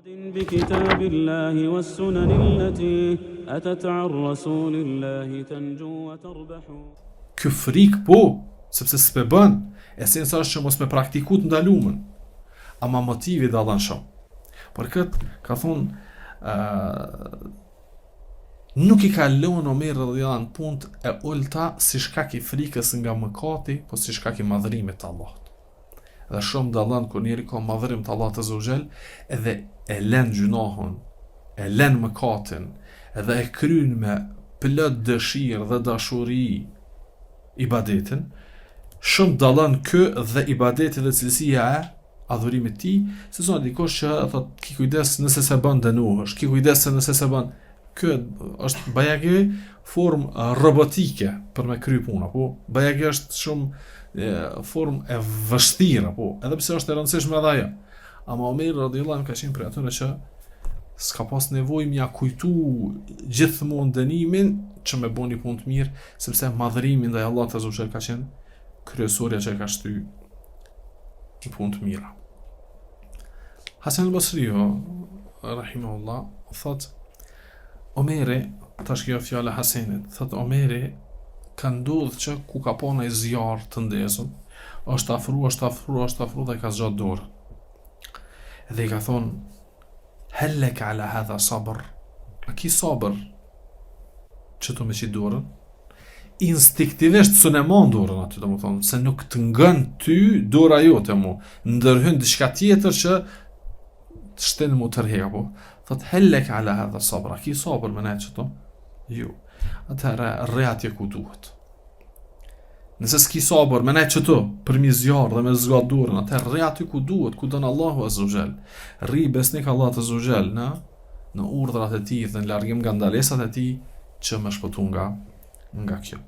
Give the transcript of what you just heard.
بكتاب الله والسنن التي أتت عن رسول الله تنجو وتربح. Ky frik po, sepse s'pe bën, esenca është që mos me praktiku të ndalumen, ama motivi dallon shumë. Por këtë ka thonë nuk i ka lënë Omer radhiyallahu anhu punë e ulta si shkak i frikës nga mëkati, po si shkak i madhërimit të Allahut. Dhe shumë dallon kur njeri ka madhërim të Allahut azza wa jall, edhe e lën gjunahun, e lën mëkatin, edhe e kryen me plot dëshirë dhe dashuri ibadetin, shumë dallon kë dhe ibadeti dhe cilësia e adhurimit ti, se zonë dikosh që thot ki kujdes nëse se bën dënohesh, ki kujdes se nëse se bën, kë është bajagi formë robotike për me kry puna, po bajagi është shumë formë e vështirë, po edhe pse është e rëndësishme edhe ajo. Ama Omer radhiyallahu anhu ka qenë prej atyre që s'ka pas nevojë mja kujtu gjithmonë dënimin që me bëni punë të mirë, sepse madhërimi ndaj Allahut azza wa jall ka qenë kryesorja që ka shty në punë të mira. Hasan al-Basriu rahimahullah thot Omeri, tash kjo fjala Hasanit, thot Omeri ka ndodhur që ku ka pa një zjarr të ndezur, është afru dhe ka zgjat dorën. Dhe i ka thonë hellek ala hadha sabr, a ki sabër që të me qitë dorën? Instinktivisht së ne man dorën aty, të më thonë, se nuk të ngën ty dora jote mu, ndërhyn diçka tjetër që të shtenë mu tërheka, po. Thot hellek ala hadha sabr, a ki sabër me nejtë që to? Jo. Atëherë rre atje ku duhet. Nëse s'ki sabër me nejtë që to, për mi zjarë dhe me zgat dorën, atëherë rre aty ku duhet, ku dënë Allahu azza wa jall. Rri besnik Allahut azza wa jall në urdhrat e tij dhe në largim nga ndalesat e tij që më shpëtu nga kjo.